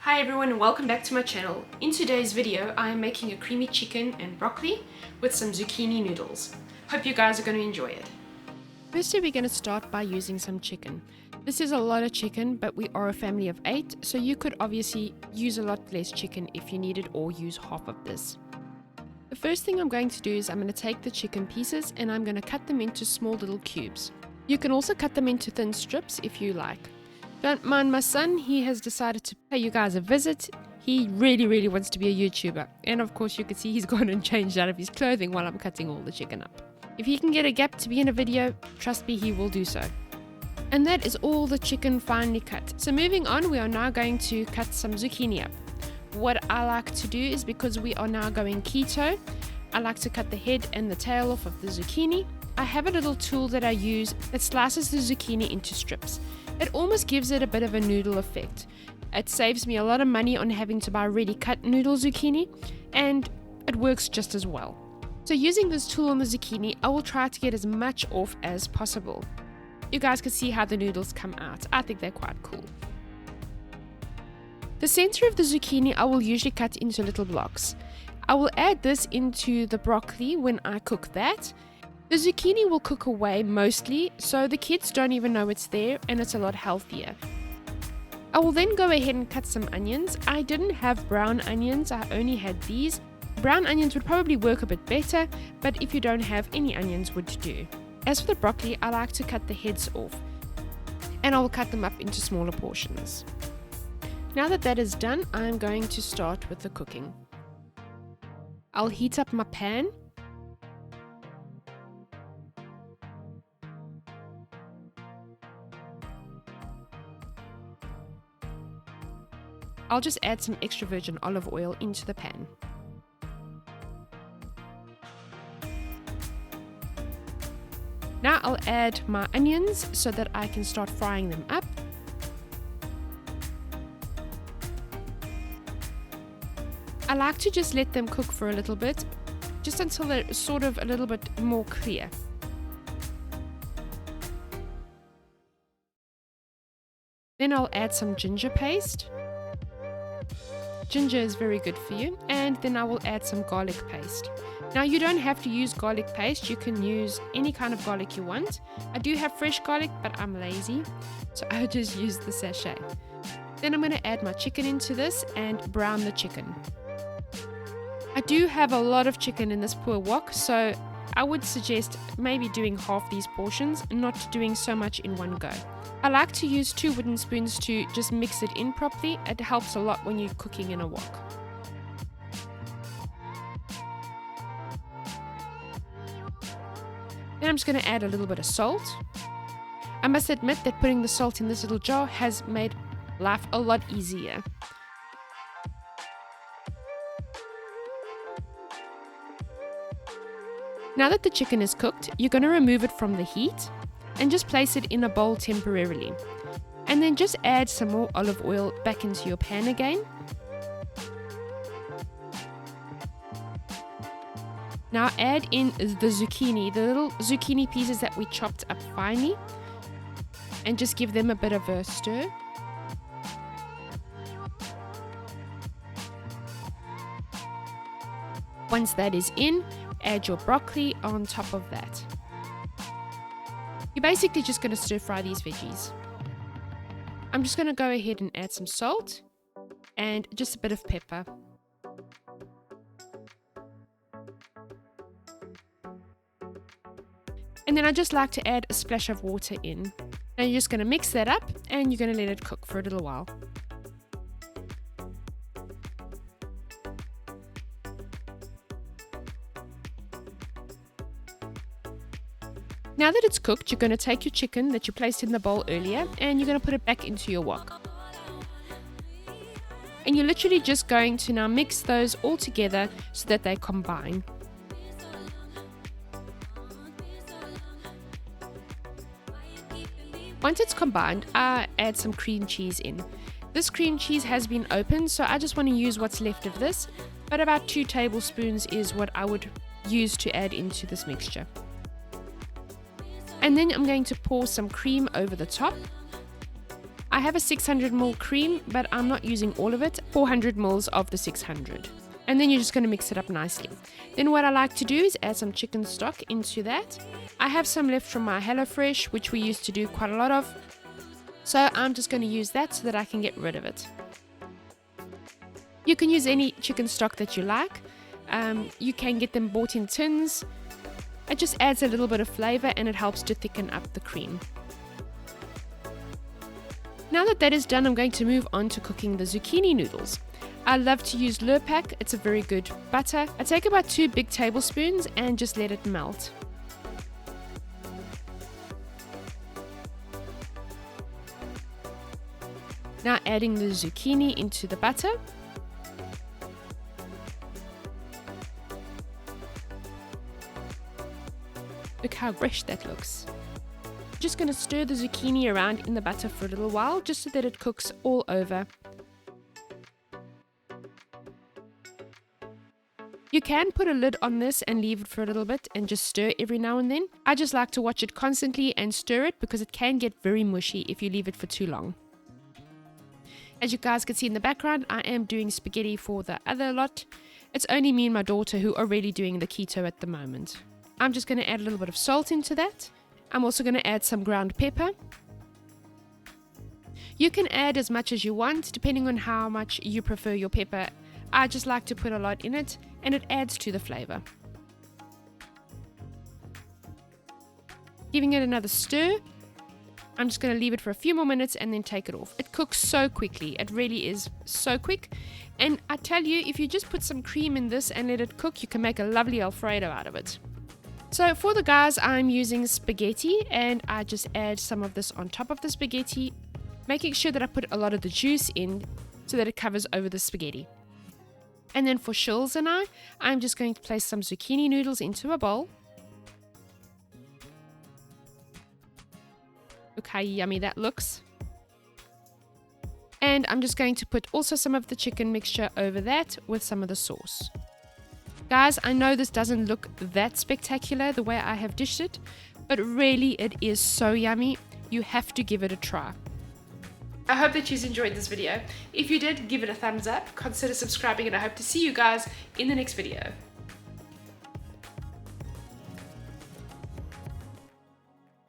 Hi everyone, welcome back to my channel. In today's video, I am making a creamy chicken and broccoli with some zucchini noodles. Hope you guys are going to enjoy it. Firstly, we're going to start by using some chicken. This is a lot of chicken, but we are a family of 8, so you could obviously use a lot less chicken if you needed or use half of this. The first thing I'm going to do is I'm going to take the chicken pieces and I'm going to cut them into small little cubes. You can also cut them into thin strips if you like. Don't mind my son, he has decided to pay you guys a visit. He really wants to be a YouTuber. And of course you can see he's gone and changed out of his clothing while I'm cutting all the chicken up. If he can get a gap to be in a video, trust me, he will do so. And that is all the chicken finely cut. So moving on, we are now going to cut some zucchini up. What I like to do is, because we are now going keto, I like to cut the head and the tail off of the zucchini. I have a little tool that I use that slices the zucchini into strips. It almost gives it a bit of a noodle effect. It saves me a lot of money on having to buy ready cut noodle zucchini, and it works just as well. So using this tool on the zucchini, I will try to get as much off as possible. You guys can see how the noodles come out. I think they're quite cool. The center of the zucchini I will usually cut into little blocks. I will add this into the broccoli when I cook that. The zucchini will cook away mostly, so the kids don't even know it's there, and it's a lot healthier. I will then go ahead and cut some onions. I didn't have brown onions, I only had these. Brown onions would probably work a bit better, but if you don't have, any onions would do. As for the broccoli, I like to cut the heads off, and I will cut them up into smaller portions. Now that that is done, I'm going to start with the cooking. I'll heat up my pan. I'll just add some extra virgin olive oil into the pan. Now I'll add my onions so that I can start frying them up. I like to just let them cook for a little bit, just until they're sort of a little bit more clear. Then I'll add some ginger paste. Ginger is very good for you, and then I will add some garlic paste. Now you don't have to use garlic paste, you can use any kind of garlic you want. I do have fresh garlic, but I'm lazy, so I just use the sachet. Then I'm going to add my chicken into this and brown the chicken. I do have a lot of chicken in this poor wok, so I would suggest maybe doing half these portions, not doing so much in one go. I like to use 2 wooden spoons to just mix it in properly. It helps a lot when you're cooking in a wok. Then I'm just going to add a little bit of salt. I must admit that putting the salt in this little jar has made life a lot easier. Now that the chicken is cooked, you're going to remove it from the heat and just place it in a bowl temporarily. And then just add some more olive oil back into your pan again. Now add in the zucchini, the little zucchini pieces that we chopped up finely, and just give them a bit of a stir. Once that is in, add your broccoli on top of that. You're basically just going to stir fry these veggies. I'm just going to go ahead and add some salt and just a bit of pepper. And then I just like to add a splash of water in. Now you're just going to mix that up and you're going to let it cook for a little while. Now that it's cooked, you're going to take your chicken that you placed in the bowl earlier and you're going to put it back into your wok. And you're literally just going to now mix those all together so that they combine. Once it's combined, I add some cream cheese in. This cream cheese has been opened, so I just want to use what's left of this, but about 2 tablespoons is what I would use to add into this mixture. And then I'm going to pour some cream over the top. I have a 600ml cream, but I'm not using all of it, 400ml of the 600. And then you're just going to mix it up nicely. Then what I like to do is add some chicken stock into that. I have some left from my HelloFresh, which we used to do quite a lot of. So I'm just going to use that so that I can get rid of it. You can use any chicken stock that you like. You can get them bought in tins. It just adds a little bit of flavor and it helps to thicken up the cream. Now that that is done, I'm going to move on to cooking the zucchini noodles. I love to use Lurpak, it's a very good butter. I take about 2 big tablespoons and just let it melt. Now adding the zucchini into the butter. Look how fresh that looks. Just going to stir the zucchini around in the butter for a little while just so that it cooks all over. You can put a lid on this and leave it for a little bit and just stir every now and then. I just like to watch it constantly and stir it because it can get very mushy if you leave it for too long. As you guys can see in the background, I am doing spaghetti for the other lot. It's only me and my daughter who are really doing the keto at the moment. I'm just going to add a little bit of salt into that. I'm also going to add some ground pepper. You can add as much as you want depending on how much you prefer your pepper. I just like to put a lot in it and it adds to the flavor. Giving it another stir. I'm just going to leave it for a few more minutes and then take it off. It cooks so quickly. It really is so quick. And I tell you, if you just put some cream in this and let it cook, you can make a lovely Alfredo out of it. So for the guys, I'm using spaghetti and I just add some of this on top of the spaghetti, making sure that I put a lot of the juice in so that it covers over the spaghetti. And then for Shills and I'm just going to place some zucchini noodles into a bowl. Look how yummy that looks. And I'm just going to put also some of the chicken mixture over that with some of the sauce. Guys, I know this doesn't look that spectacular the way I have dished it, but really it is so yummy. You have to give it a try. I hope that you enjoyed this video. If you did, give it a thumbs up, consider subscribing, and I hope to see you guys in the next video.